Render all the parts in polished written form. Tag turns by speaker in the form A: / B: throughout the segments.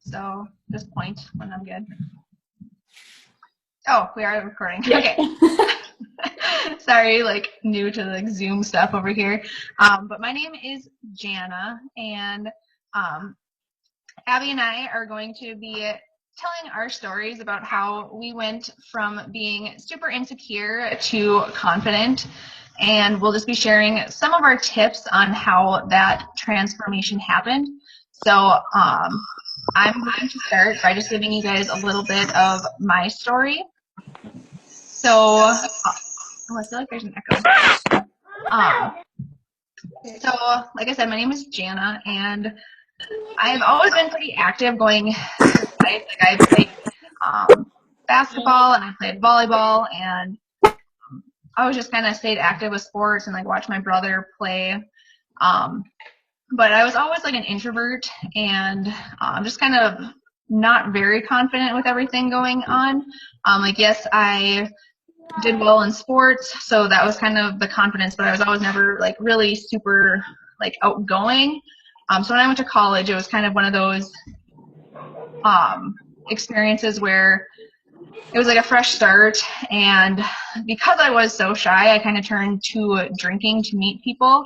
A: So just point when I'm good. Oh, we are recording.
B: Yeah.
A: Okay. Sorry, like new to the Zoom stuff over here. But my name is Jana, and um, Abby and I are going to be telling our stories about how we went from being super insecure to confident. And we'll just be sharing some of our tips on how that transformation happened. So I'm going to start by just giving you guys a little bit of my story. So, oh, I feel like there's an echo. Um, so, like I said, my name is Jana, and I've always been pretty active going through life. Like I played basketball and I played volleyball, and I was just kind of stayed active with sports and like watched my brother play. Um, but I was always like an introvert and just kind of not very confident with everything going on. Like yes, I did well in sports, so that was kind of the confidence, but I was always never like really super like outgoing. So when I went to college, it was kind of one of those experiences where it was like a fresh start, and because I was so shy, I kind of turned to drinking to meet people,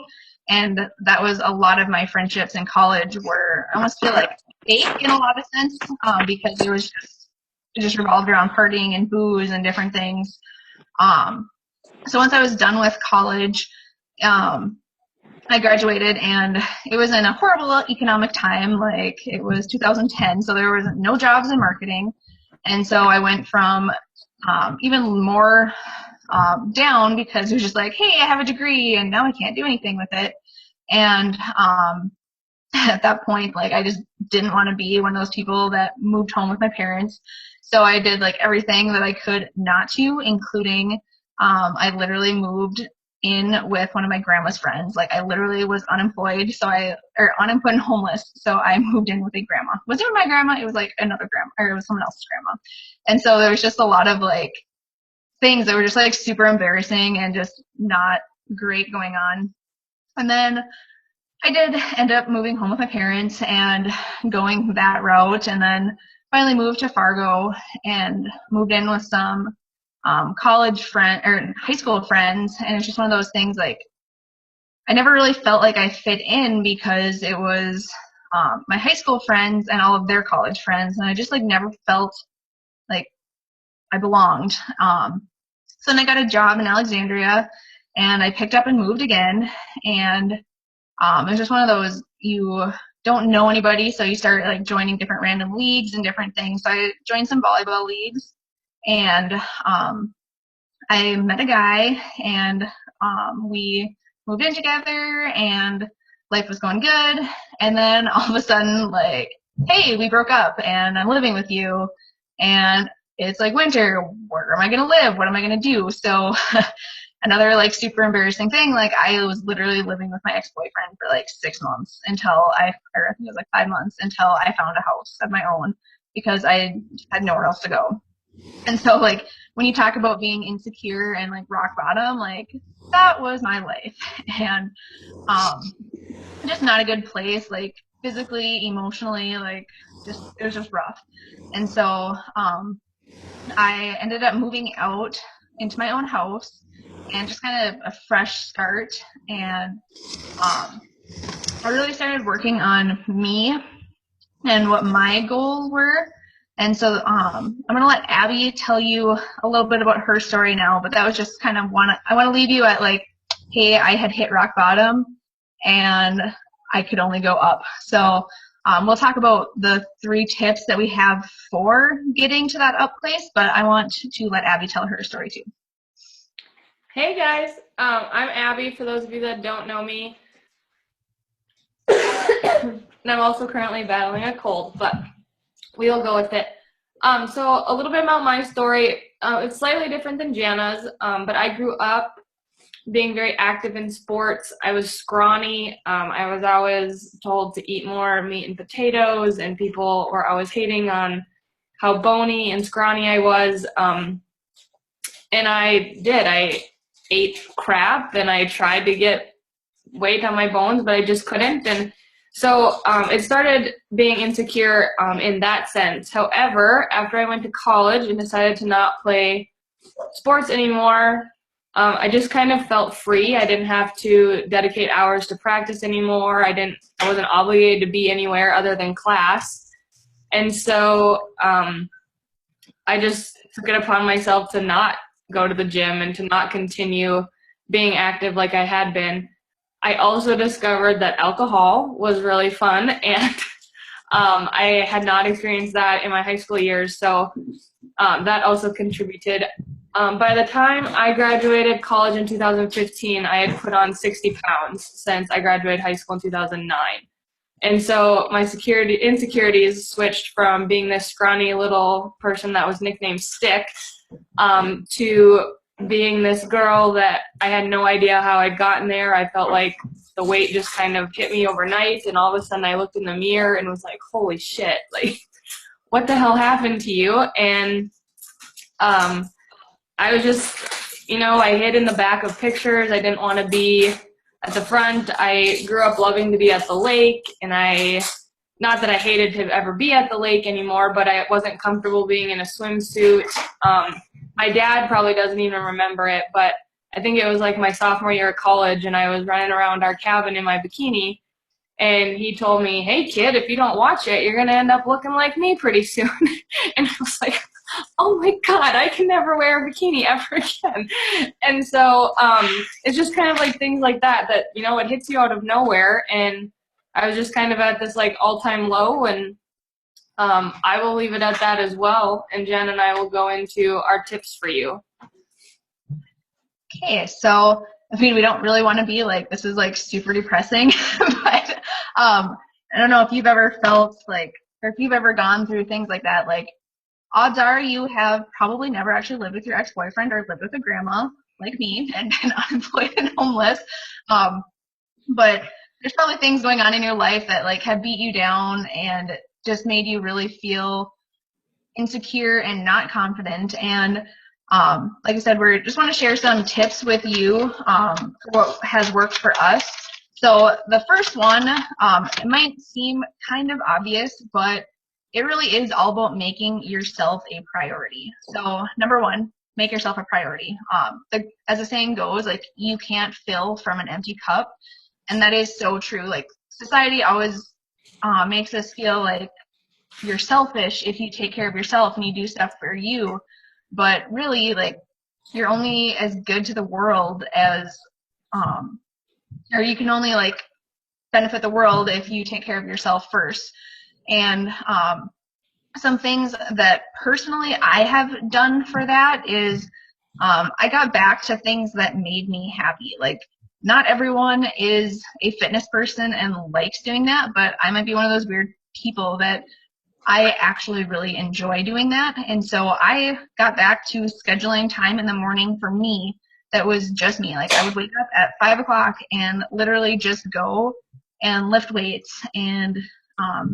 A: and that was a lot of my friendships in college were I almost feel like fake in a lot of sense, because it just revolved around partying and booze and different things. So once I was done with college, I graduated, and it was in a horrible economic time. Like it was 2010, so there was no jobs in marketing, and so I went from even more down because it was just like, hey, I have a degree, and now I can't do anything with it. And at that point, like I just didn't want to be one of those people that moved home with my parents. So I did like everything that I could not to, including I literally moved in with one of my grandma's friends. Like I literally was unemployed, or unemployed and homeless. So I moved in with a grandma. It wasn't even my grandma, it was like another grandma, or it was someone else's grandma. And so there was just a lot of like things that were just like super embarrassing and just not great going on. And then I did end up moving home with my parents and going that route, and then finally moved to Fargo and moved in with some college friend or high school friends. And it's just one of those things like I never really felt like I fit in because it was my high school friends and all of their college friends, and I just like never felt like I belonged. So then I got a job in Alexandria, and I picked up and moved again, and it was just one of those, you don't know anybody, so you start like joining different random leagues and different things. So I joined some volleyball leagues, and I met a guy, and we moved in together, and life was going good. And then all of a sudden, like, hey, we broke up, and I'm living with you, and it's like winter. Where am I gonna live? What am I gonna do? So another like super embarrassing thing, like I was literally living with my ex-boyfriend for like 6 months or I think it was like 5 months until I found a house of my own because I had nowhere else to go. And so like when you talk about being insecure and like rock bottom, like that was my life. And just not a good place, like physically, emotionally, like just it was just rough. And so I ended up moving out into my own house and just kind of a fresh start. And I really started working on me and what my goals were. And so I'm going to let Abby tell you a little bit about her story now, but that was just kind of I want to leave you at like, hey, I had hit rock bottom and I could only go up. So we'll talk about the 3 tips that we have for getting to that up place, but I want to let Abby tell her story too.
B: Hey guys, I'm Abby, for those of you that don't know me. And I'm also currently battling a cold, but we'll go with it. So a little bit about my story. It's slightly different than Jana's, but I grew up being very active in sports. I was scrawny. I was always told to eat more meat and potatoes, and people were always hating on how bony and scrawny I was. And I did. I ate crap, and I tried to get weight on my bones, but I just couldn't. And So it started being insecure in that sense. However, after I went to college and decided to not play sports anymore, I just kind of felt free. I didn't have to dedicate hours to practice anymore. I wasn't obligated to be anywhere other than class. And so I just took it upon myself to not go to the gym and to not continue being active like I had been. I also discovered that alcohol was really fun, and I had not experienced that in my high school years, so that also contributed. By the time I graduated college in 2015, I had put on 60 pounds since I graduated high school in 2009. And so my insecurities switched from being this scrawny little person that was nicknamed Stick to being this girl that I had no idea how I'd gotten there. I felt like the weight just kind of hit me overnight, and all of a sudden I looked in the mirror and was like, holy shit, like, what the hell happened to you? And I was just, I hid in the back of pictures. I didn't want to be at the front. I grew up loving to be at the lake, and not that I hated to ever be at the lake anymore, but I wasn't comfortable being in a swimsuit. My dad probably doesn't even remember it, but I think it was like my sophomore year of college, and I was running around our cabin in my bikini, and he told me, hey kid, if you don't watch it, you're going to end up looking like me pretty soon. And I was like, oh my God, I can never wear a bikini ever again. And so it's just kind of like things like that, it hits you out of nowhere. And I was just kind of at this like all-time low, and I will leave it at that as well. And Jen and I will go into our tips for you.
A: Okay, so I mean, we don't really want to be like, this is like super depressing, but I don't know if you've ever felt like, or if you've ever gone through things like that, like odds are you have probably never actually lived with your ex-boyfriend or lived with a grandma like me and been unemployed and homeless. But there's probably things going on in your life that like have beat you down and just made you really feel insecure and not confident. And like I said, we just want to share some tips with you for what has worked for us. So the first one, it might seem kind of obvious, but it really is all about making yourself a priority. So number one, make yourself a priority. As the saying goes, like, you can't fill from an empty cup. And that is so true. Like, society always makes us feel like you're selfish if you take care of yourself and you do stuff for you. But really, like, you're only as good to the world as, or you can only like benefit the world if you take care of yourself first. And some things that personally I have done for that is I got back to things that made me happy. Like, not everyone is a fitness person and likes doing that, but I might be one of those weird people that I actually really enjoy doing that. And so I got back to scheduling time in the morning for me that was just me. Like, I would wake up at 5 o'clock and literally just go and lift weights and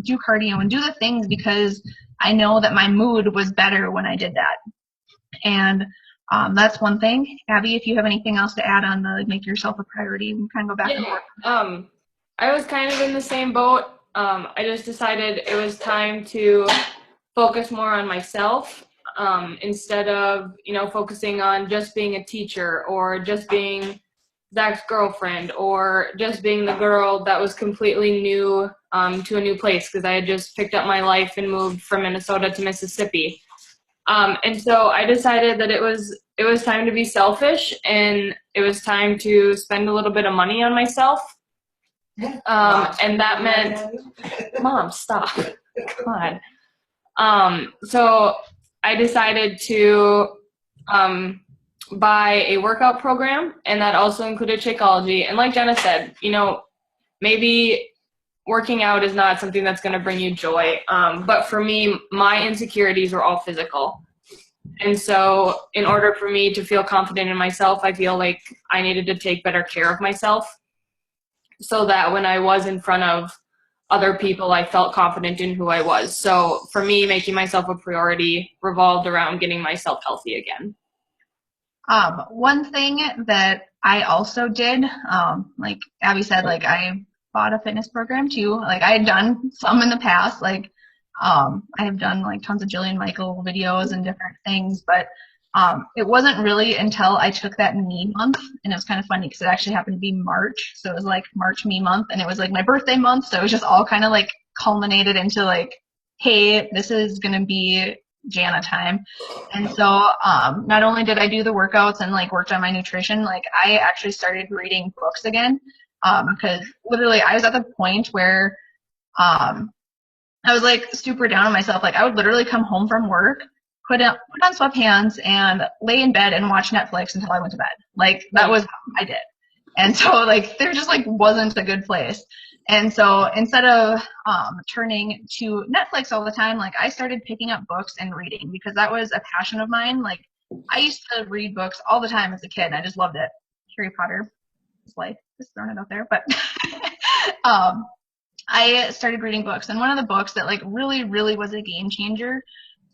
A: do cardio and do the things because I know that my mood was better when I did that. And that's one thing. Abby, if you have anything else to add on the make yourself a priority, we can kind of go back and forth.
B: I was kind of in the same boat. I just decided it was time to focus more on myself instead of, focusing on just being a teacher or just being Zach's girlfriend or just being the girl that was completely new to a new place, because I had just picked up my life and moved from Minnesota to Mississippi. And so I decided that it was time to be selfish, and it was time to spend a little bit of money on myself. And that meant, Mom, stop. God. So I decided to buy a workout program, and that also included Shakeology. And like Jenna said, maybe working out is not something that's going to bring you joy. But for me, my insecurities were all physical. And so in order for me to feel confident in myself, I feel like I needed to take better care of myself so that when I was in front of other people, I felt confident in who I was. So for me, making myself a priority revolved around getting myself healthy again.
A: One thing that I also did, like Abby said, like, I bought a fitness program too. Like I had done some in the past, like I have done like tons of Jillian Michael videos and different things, but it wasn't really until I took that me month, and it was kind of funny because it actually happened to be March, so it was like March me month, and it was like my birthday month, so it was just all kind of like culminated into like, hey, this is gonna be Jana time. And so not only did I do the workouts and like worked on my nutrition, like I actually started reading books again, because literally I was at the point where I was like super down on myself. Like I would literally come home from work, put on sweatpants and lay in bed and watch Netflix until I went to bed. Like that was how I did. And so like there just like wasn't a good place. And so instead of turning to Netflix all the time, like I started picking up books and reading because that was a passion of mine. Like I used to read books all the time as a kid and I just loved it. Harry Potter is life, just throwing it out there. But I started reading books, and one of the books that like really, really was a game changer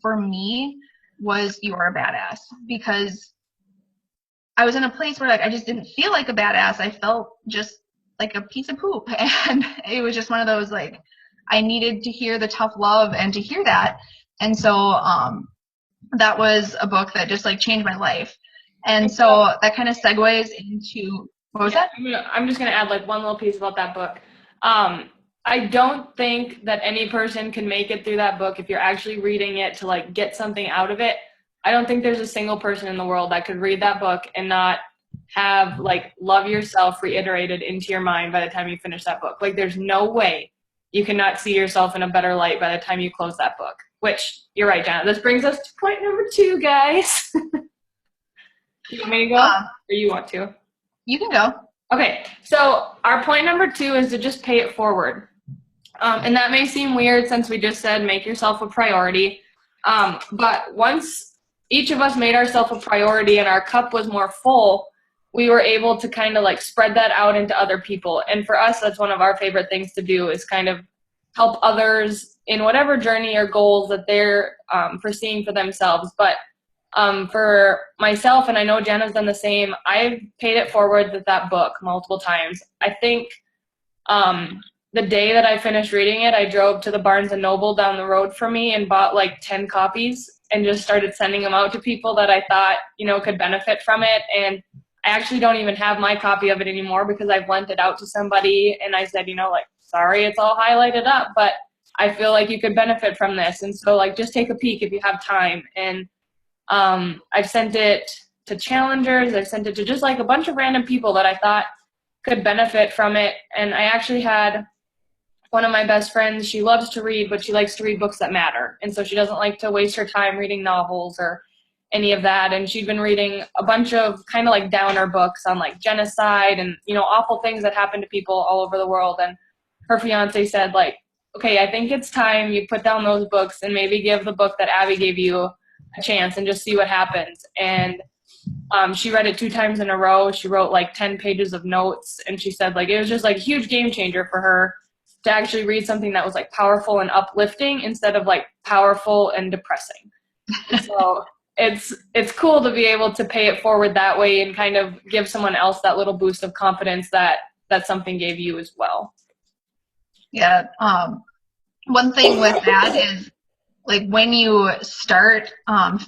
A: for me was You Are a Badass, because I was in a place where like I just didn't feel like a badass. I felt just like a piece of poop, and it was just one of those like I needed to hear the tough love and to hear that, and so that was a book that just like changed my life, and so that kind of segues into what was that?
B: I'm just gonna add like one little piece about that book. I don't think that any person can make it through that book if you're actually reading it to like get something out of it. I don't think there's a single person in the world that could read that book and not have like love yourself reiterated into your mind by the time you finish that book. Like there's no way you cannot see yourself in a better light by the time you close that book. Which you're right, Jana. This brings us to point number 2, guys. You want me to go or you want to?
A: You can go.
B: Okay, so our point number 2 is to just pay it forward. And that may seem weird since we just said make yourself a priority. But once each of us made ourselves a priority and our cup was more full, we were able to kind of like spread that out into other people. And for us, that's one of our favorite things to do is kind of help others in whatever journey or goals that they're foreseeing for themselves. But for myself, and I know Jana's done the same, I've paid it forward with that book multiple times. I think the day that I finished reading it, I drove to the Barnes & Noble down the road from me and bought like 10 copies and just started sending them out to people that I thought, you know, could benefit from it. And I actually don't even have my copy of it anymore because I've lent it out to somebody and I said, you know, like, sorry, it's all highlighted up, but I feel like you could benefit from this. And so like, just take a peek if you have time. And I've sent it to challengers. I've sent it to just like a bunch of random people that I thought could benefit from it. And I actually had one of my best friends, she loves to read, but she likes to read books that matter. And so she doesn't like to waste her time reading novels or any of that. And she'd been reading a bunch of kind of like downer books on like genocide and, you know, awful things that happen to people all over the world. And her fiance said like, okay, I think it's time you put down those books and maybe give the book that Abby gave you a chance and just see what happens. And she read it 2 times in a row. She wrote like 10 pages of notes. And she said like, it was just like a huge game changer for her to actually read something that was like powerful and uplifting instead of like powerful and depressing. So it's cool to be able to pay it forward that way and kind of give someone else that little boost of confidence that something gave you as well.
A: Yeah. One thing with that is like when you start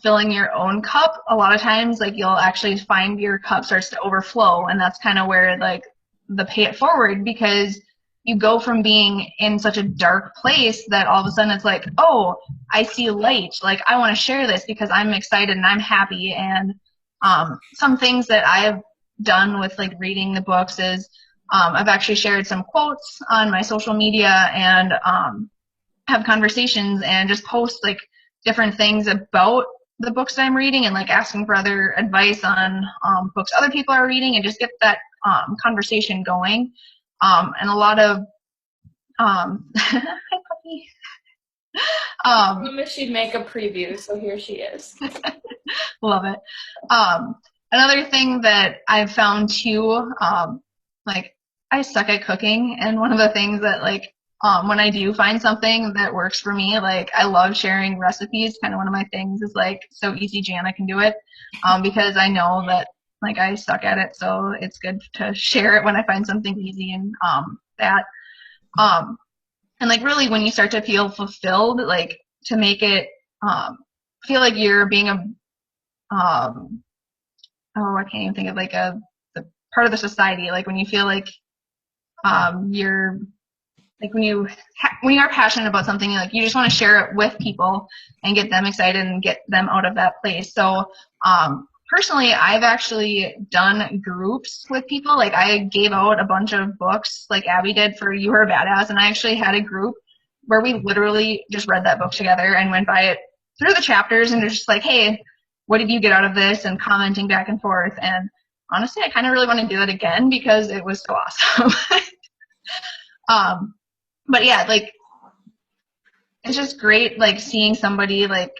A: filling your own cup, a lot of times like you'll actually find your cup starts to overflow, and that's kind of where like the pay it forward, because you go from being in such a dark place that all of a sudden it's like, oh, I see light. Like I want to share this because I'm excited and I'm happy. And some things that I've done with like reading the books is I've actually shared some quotes on my social media and have conversations and just post like different things about the books that I'm reading and like asking for other advice on books other people are reading and just get that conversation going. And a lot of hi puppy.
B: I promised she'd make a preview, so here she is.
A: Love it. Another thing that I've found too, like I suck at cooking, and one of the things that like when I do find something that works for me, like I love sharing recipes. Kind of one of my things is like, so easy, Jana can do it, because I know that like I suck at it, so it's good to share it when I find something easy and that. And like really when you start to feel fulfilled, like to make it feel like you're being a I can't even think of like the part of the society, like when you feel like you're like when you are passionate about something, like you just want to share it with people and get them excited and get them out of that place. So personally, I've actually done groups with people. Like I gave out a bunch of books like Abby did for You Are a Badass, and I actually had a group where we literally just read that book together and went by it through the chapters and just like, hey, what did you get out of this, and commenting back and forth. And honestly, I kind of really want to do that again because it was so awesome. But yeah, like it's just great like seeing somebody like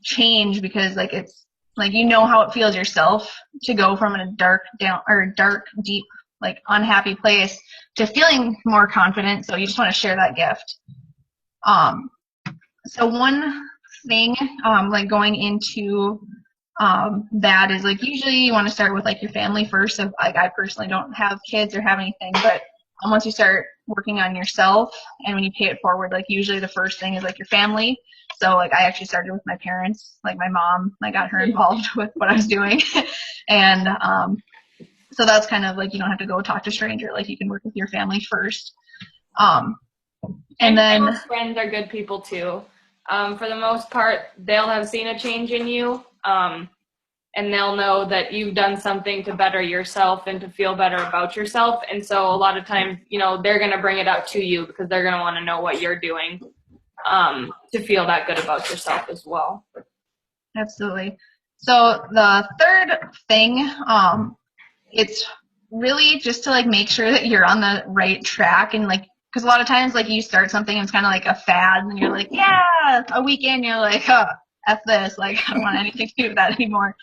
A: change, because like it's like you know how it feels yourself to go from a dark down or dark deep like unhappy place to feeling more confident, so you just want to share that gift. So one thing like going into that is like usually you want to start with like your family first. So like I personally don't have kids or have anything, but once you start working on yourself and when you pay it forward, like usually the first thing is like your family. So like I actually started with my parents, like my mom, I got her involved with what I was doing. And so that's kind of like you don't have to go talk to a stranger, like you can work with your family first.
B: And then friends are good people too. For the most part, they'll have seen a change in you, and they'll know that you've done something to better yourself and to feel better about yourself. And so a lot of times, you know, they're going to bring it up to you because they're going to want to know what you're doing to feel that good about yourself as well.
A: Absolutely. So the third thing, it's really just to like make sure that you're on the right track, and like because a lot of times like you start something and it's kind of like a fad and you're like, yeah, a weekend you're like, oh, F this, like I don't want anything to do with that anymore.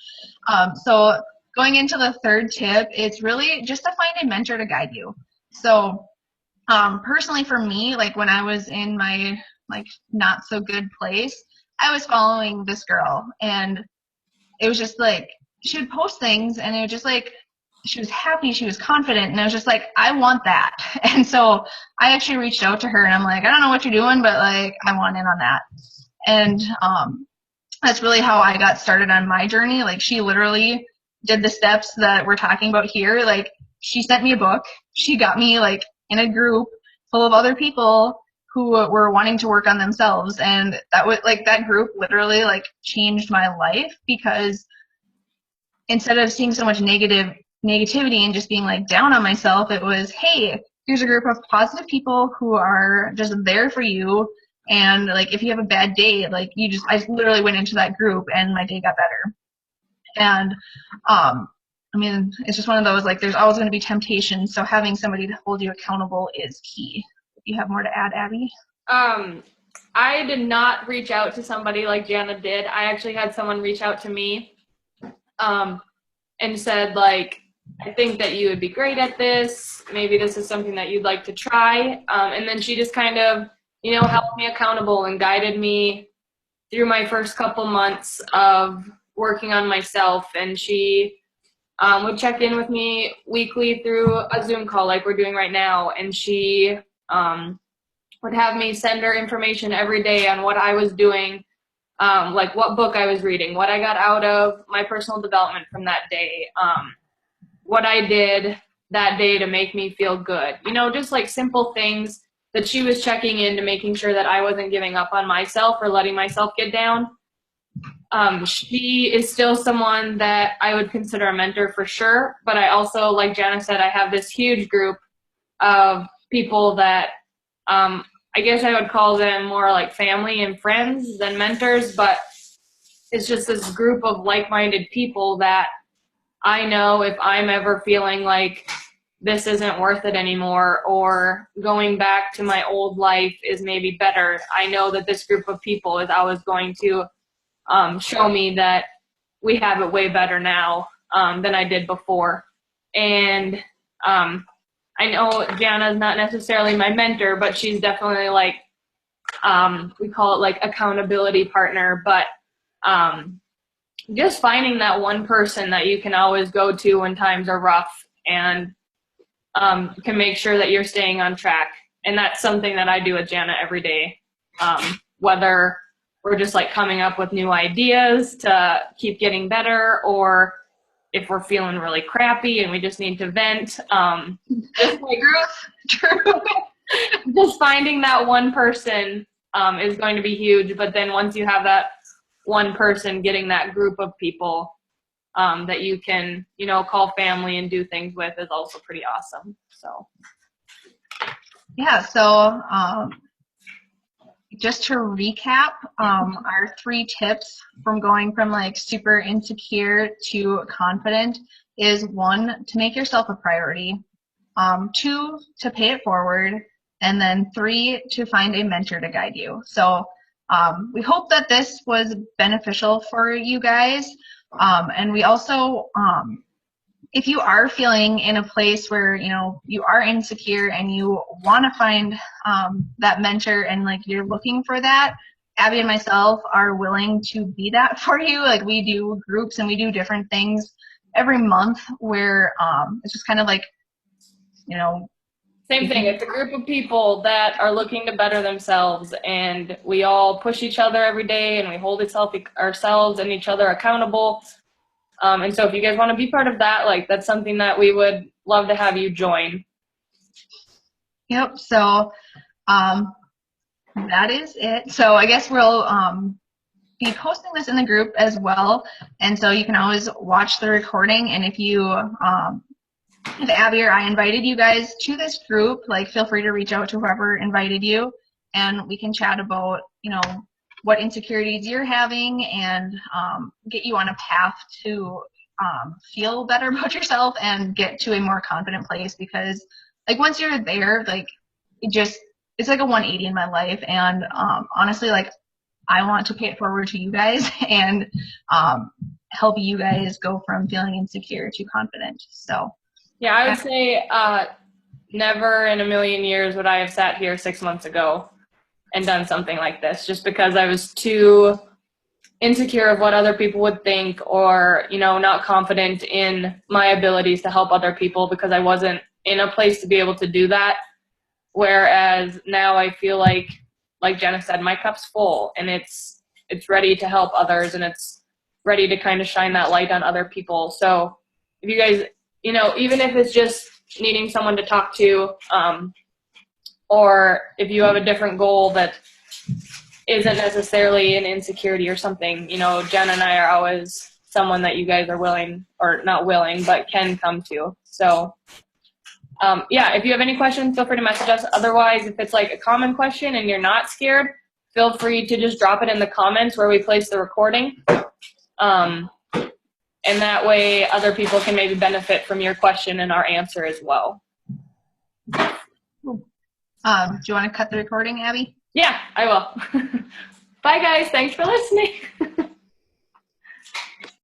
A: So going into the third tip, it's really just to find a mentor to guide you. So personally for me, like when I was in my like not so good place, I was following this girl, and it was just like she would post things and it was just like she was happy, she was confident, and I was just like, I want that. And so I actually reached out to her and I'm like, I don't know what you're doing, but like I want in on that. And that's really how I got started on my journey. Like she literally did the steps that we're talking about here. Like she sent me a book, she got me like in a group full of other people who were wanting to work on themselves, and that was like that group literally like changed my life, because instead of seeing so much negativity and just being like down on myself, it was, hey, here's a group of positive people who are just there for you, and like if you have a bad day, like I literally went into that group and my day got better. And I mean, it's just one of those, like there's always going to be temptation, so having somebody to hold you accountable is key. You have more to add, Abby?
B: I did not reach out to somebody like Jana did. I actually had someone reach out to me and said, like, I think that you would be great at this. Maybe this is something that you'd like to try. And then she just kind of, you know, helped me accountable and guided me through my first couple months of working on myself. And she would check in with me weekly through a Zoom call like we're doing right now. And she would have me send her information every day on what I was doing, like what book I was reading, what I got out of my personal development from that day, what I did that day to make me feel good. You know, just like simple things that she was checking in to making sure that I wasn't giving up on myself or letting myself get down. She is still someone that I would consider a mentor for sure, but I also, like Jana said, I have this huge group of people that I guess I would call them more like family and friends than mentors, but it's just this group of like-minded people that I know if I'm ever feeling like this isn't worth it anymore or going back to my old life is maybe better, I know that this group of people is always going to show me that we have it way better now than I did before. And I know Jana's not necessarily my mentor, but she's definitely like, we call it like accountability partner, but just finding that one person that you can always go to when times are rough and can make sure that you're staying on track. And that's something that I do with Jana every day. Whether we're just like coming up with new ideas to keep getting better, or if we're feeling really crappy and we just need to vent. Just like
A: True.
B: just finding that one person is going to be huge. But then once you have that one person, getting that group of people that you can, call family and do things with is also pretty awesome. So.
A: Yeah, so just to recap, our 3 tips from going from like super insecure to confident is 1, to make yourself a priority, 2, to pay it forward, and then 3, to find a mentor to guide you. So we hope that this was beneficial for you guys. And we also, if you are feeling in a place where, you are insecure and you want to find that mentor and like you're looking for that, Abby and myself are willing to be that for you. Like we do groups and we do different things every month where it's just kind of like,
B: Same thing. It's a group of people that are looking to better themselves, and we all push each other every day, and we hold ourselves and each other accountable. And so if you guys want to be part of that, like that's something that we would love to have you join.
A: Yep. So that is it. So I guess we'll be posting this in the group as well. And so you can always watch the recording. And if if Abby or I invited you guys to this group, like feel free to reach out to whoever invited you, and we can chat about, what insecurities you're having and get you on a path to feel better about yourself and get to a more confident place. Because like once you're there, like it's like a 180 in my life. And honestly, like I want to pay it forward to you guys and help you guys go from feeling insecure to confident. So
B: yeah, I would say never in a million years would I have sat here 6 months ago and done something like this, just because I was too insecure of what other people would think, or, not confident in my abilities to help other people because I wasn't in a place to be able to do that. Whereas now I feel like Jenna said, my cup's full and it's ready to help others, and it's ready to kind of shine that light on other people. So if you guys, even if it's just needing someone to talk to, or if you have a different goal that isn't necessarily an insecurity or something, Jen and I are always someone that you guys are willing, or not willing, but can come to. So if you have any questions, feel free to message us. Otherwise, if it's like a common question and you're not scared, feel free to just drop it in the comments where we place the recording. And that way other people can maybe benefit from your question and our answer as well.
A: do you want to cut the recording, Abby?
B: Yeah, I will. Bye guys, thanks for listening.